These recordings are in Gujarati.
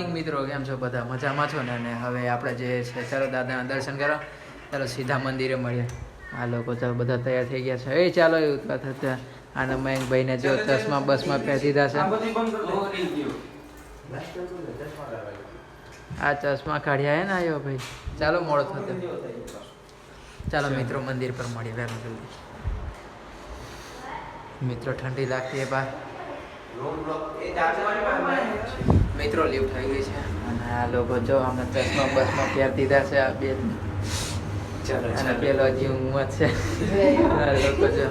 મોર્નિંગ મિત્રો, કેમ છો બધા? મજામાં છો ને? અને હવે આપણે જે છે ચાલો દાદાના દર્શન કરવા, ચાલો સીધા મંદિરે મળીએ. આ લોકો ચાલો બધા તૈયાર થઈ ગયા છે. એ ચાલો એવું થતા આના મયંકભાઈને જો ચશ્મા બસમાં પહેરી દીધા છે. આ ચશ્મા કાઢ્યા હે ને આવ્યો ભાઈ. ચાલો મોડો થતો. ચાલો મિત્રો મંદિર પર મળીએ વહેલું જલ્દી. મિત્રો ઠંડી લાગતી હે બહાર. મિત્રો લિફ્ટ આવી ગઈ છે અને આ લોકો જો અમને ચશ્મા બસમાં પહેરી દીધા છે. આ બે અને પેલો હજી ઊંઘ છે. આ લોકો જો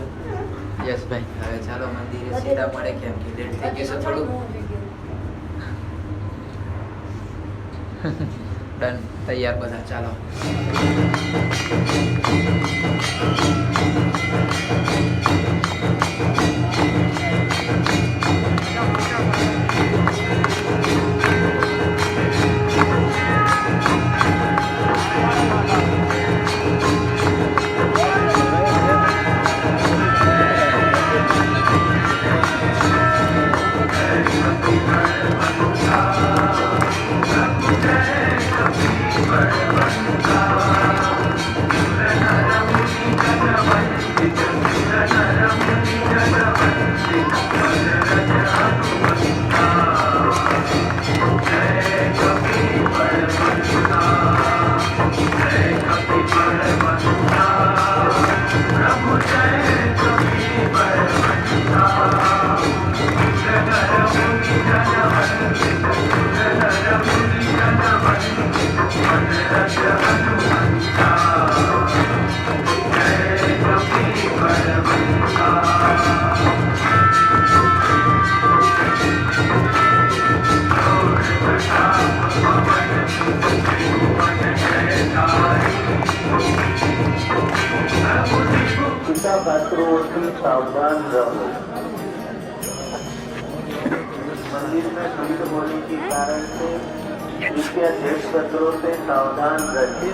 યશભાઈ હવે ચાલો મંદિરે સીધા મળે, કેમ કે લેટ થઈ ગયું છે થોડું. ડન, તૈયાર બધા, ચાલો. सावधान रहो। मंदिर में भीड़ होने के कारण से कृपया देश पत्रों से सावधान रहे।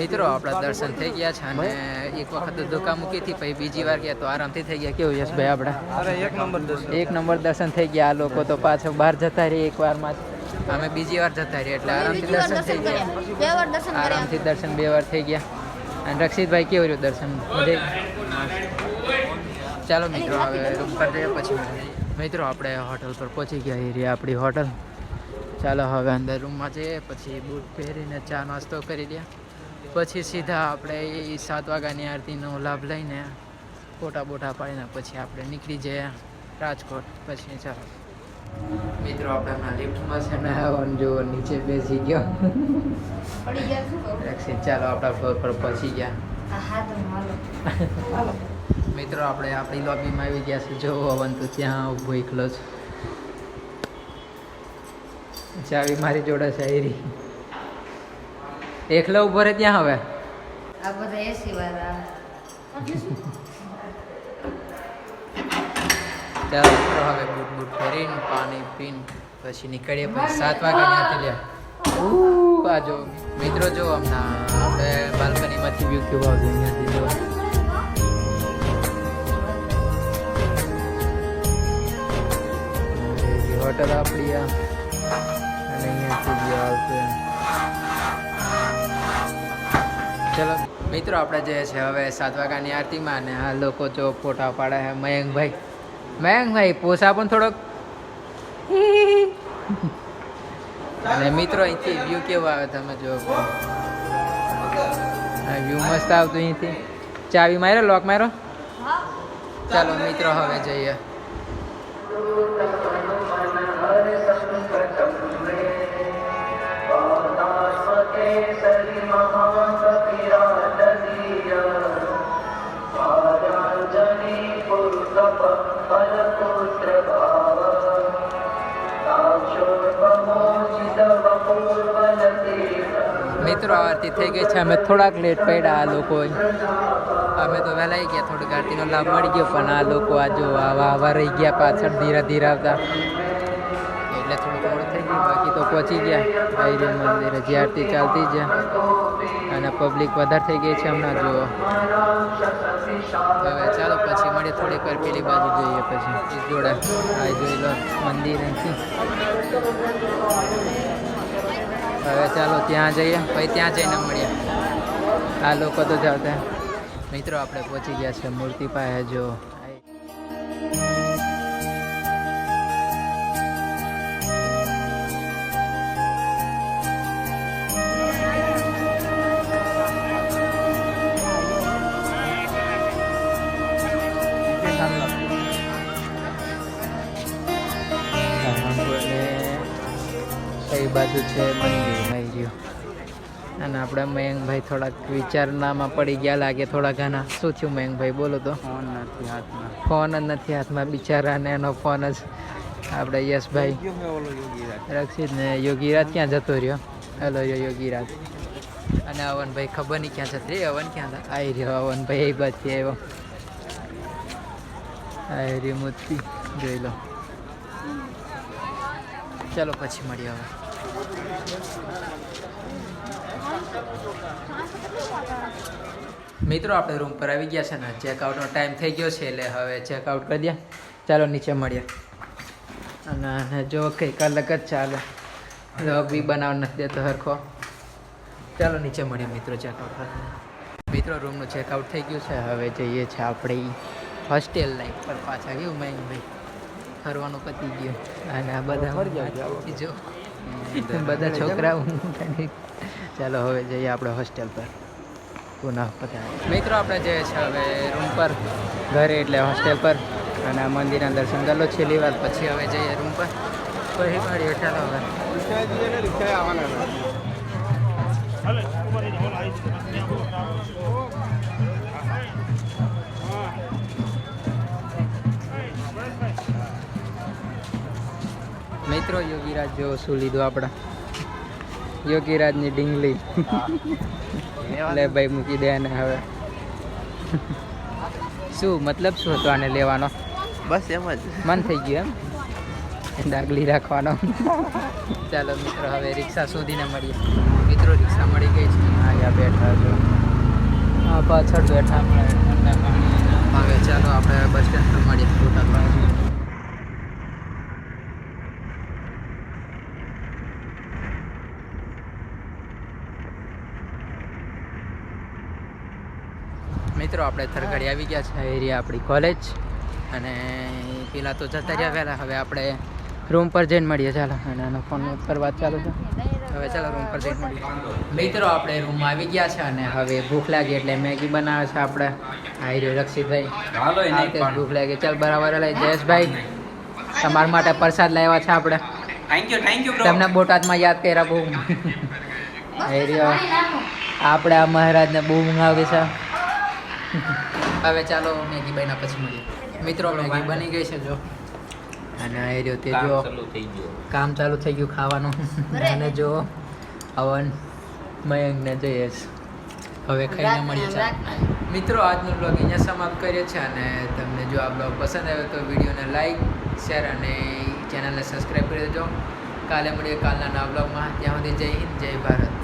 મિત્રો આપણા દર્શન થઈ ગયા છે અને એક વખત ધોકા મૂકી હતી, પછી બીજી વાર ગયા તો આરામથી થઈ ગયા. કેવું યશભાઈ આપણા? અરે એક નંબર દર્શન થઈ ગયા. આ લોકો તો પાછો બહાર જતા રહી એક વારમાં, અમે બીજી વાર જતા રહી એટલે આરામથી દર્શન થઈ ગયા. આરામથી દર્શન 2 વાર થઈ ગયા. અને રક્ષિતભાઈ કેવું રહ્યું દર્શન? ચાલો મિત્રો હવે રૂમ પર જઈએ પછી મિત્રો આપણે હોટલ પર પહોંચી ગયા. એ રહી આપણી હોટલ. ચાલો હવે અંદર રૂમમાં જઈએ, પછી બૂટ પહેરીને ચા નાસ્તો કરી દઈએ, પછી સીધા આપણે 7 વાગ્યાની આરતીનો લાભ લઈને ફોટા બોટા પાડીને પછી આપણે નીકળી જઈએ રાજકોટ. પછી ચાલો મિત્રો આપણે હમણાં લિફ્ટમાં છે ને જો નીચે બેસી ગયો પડી ગયા શું કહું? રક્ષિત ચાલો આપણા ફ્લોર પર પહોંચી ગયા હા તો હાલો. મિત્રો આપણે આપણી લોબીમાં આવી ગયા છે જો અવન તો ત્યાં ઊભો એકલો છે ચાવી મારી જોડે છે એરી એકલો ઊભો રહે ત્યાં હવે આ બધા એસી વાળા ચાલો મિત્રો હવે બૂટ બૂટ પહેરીને પાણી પીને પછી નીકળીએ પછી 7 વાગે ત્યાંથી લે આ જો મિત્રો જો હમણાં આપણે બાલ્કનીમાંથી વ્યૂ કેવો આવ્યો અહીંયાથી જો હોટલ આપણી આ અને અહીંયાથી વ્યૂ આવશે ચલો મિત્રો આપણે જે છે હવે 7 વાગ્યાની આરતીમાં અને આ લોકો જો ફોટા પાડે છે મયંકભાઈ પોસા પણ થોડોક અને મિત્રો અહીંથી વ્યૂ કેવો આવે તમે જો વ્યૂ મસ્ત આવતું અહીંથી ચાવી માર્યો લોક માર્યો ચાલો મિત્રો હવે જઈએ મિત્રો આરતી થઈ ગઈ છે અમે થોડાક લેટ પડ્યા આ લોકો અમે તો વહેલા આવી ગયા થોડીક આરતીનો લાભ મળી ગયો પણ આ લોકો આ જો આવા રહી ગયા પાછળ ધીરે ધીરે આવતા એટલે થોડું મોડું થઈ ગયું બાકી તો પહોંચી ગયા આઈરે મંદિરે જે આરતી ચાલતી છે અને પબ્લિક વધારે થઈ ગઈ છે હમણાં જુઓ હવે ચાલો પછી મળીએ થોડીક વાર પેલી બાજુ જોઈએ પછી જોડે આ જોઈ લો મંદિર અહીંથી હવે ચાલો ત્યાં જઈએ પછી ત્યાં જઈને મળીએ આ લોકો તો જાવતા મિત્રો આપણે પહોંચી ગયા છે મૂર્તિ પાસે જો કઈ બાજુ છે મંદિર ભાઈ રહ્યો અને આપણા મયંકભાઈ થોડાક વિચારનામાં પડી ગયા લાગે થોડા ઘણા શું થયું મયંકભાઈ બોલો તો ફોન નથી હાથમાં ફોન જ નથી હાથમાં બિચારાને એનો ફોન જ આપણે યશભાઈ રક્ષિત ને યોગીરાજ ક્યાં જતો રહ્યો હેલો યોગીરાજ અને અવનભાઈ ખબર નહીં ક્યાં જતો રહ્યો અવન ક્યાં આવી રહ્યો અવનભાઈ એ બાજથી આવ્યો આવી રહ્યો મૂર્તિ જોઈ લો ચાલો પછી મળીએ હવે મિત્રો આપણે રૂમ પર આવી ગયા છે ને ચેકઆઉટનો ટાઈમ થઈ ગયો છે એટલે હવે ચેકઆઉટ કરી દે ચાલો નીચે મળીએ અને જો કંઈક અલગ જ ચાલે લોગ બી બનાવ નથી દેતો હરખો ચાલો નીચે મળીએ મિત્રો ચેકઆઉટ મિત્રો રૂમનું ચેકઆઉટ થઈ ગયું છે હવે જઈએ છીએ આપણી હોસ્ટેલ લાઈફ પર પાછા ગયું મયંકભાઈ ફરવાનું પતી ગયું અને આ બધા જો બધા છોકરાઓ ચાલો હવે જઈએ આપણે હોસ્ટેલ પર પુનઃ પતાવીએ મિત્રો આપણે જઈએ છીએ હવે રૂમ પર ઘરે એટલે હોસ્ટેલ પર અને આ મંદિરના દર્શન કરી લો છેલ્લી વાર પછી હવે જઈએ રૂમ પર પછી મળીએ ચાલો હવે મિત્રો યોગીરાજ જો શું લીધું આપણા યોગીરાજની ડીંગલી લે ભાઈ મૂકી દે અને હવે શું મતલબ શું હતો આને લેવાનો બસ એમ જ મન થઈ ગયું એમ ડાગલી રાખવાનો ચાલો મિત્રો હવે રિક્ષા શોધીને મળીએ મિત્રો રિક્ષા મળી ગઈ છે અહીંયા બેઠા છો આ પાછળ બેઠા હવે ચાલો આપણે બસ સ્ટેન્ડ પર મળીએ ટોટલ મિત્રો આપણે થરગડી આવી ગયા છે એરિયા આપણી કોલેજ અને પેલા તો જતા રહ્યા વહેલા હવે આપણે રૂમ પર જઈને મળીએ ચાલો અને આનો ફોન પર વાત ચાલુ છે હવે ચાલો રૂમ પર જઈને મળીએ મિત્રો આપણે રૂમમાં આવી ગયા છે અને હવે ભૂખ લાગી એટલે મેગી બનાવે છે આપણે આવી રહ્યો રક્ષિતભાઈ ભૂખ લાગી ચાલ બરાબર લઈ જયેશભાઈ તમારા માટે પ્રસાદ લાવ્યા છે આપણે થેન્ક યુ બ્રો. તમને બોટાદમાં યાદ કર્યા બહુ એ રહ્યો. આપણે આ મહારાજને બહુ મંગાવી છે. હવે ચાલો મેગી બન્યા પછી મળીએ મિત્રો. મેગી બની ગઈ છે જો, અને એ રહ્યો તે જો કામ ચાલુ થઈ ગયું ખાવાનું. અને જો અવન મયંકને જોઈએ છે. હવે ખાઈને મળીએ છે મિત્રો. આજનો બ્લોગ અહીંયા સમાપ્ત કરીએ છીએ, અને તમને જો આ બ્લોગ પસંદ આવ્યો તો વિડીયોને લાઈક શેર અને ચેનલને સબસ્ક્રાઈબ કરી દેજો. કાલે મળીએ કાલના નવા બ્લોગમાં. ત્યાં સુધી જય હિન્દ, જય ભારત.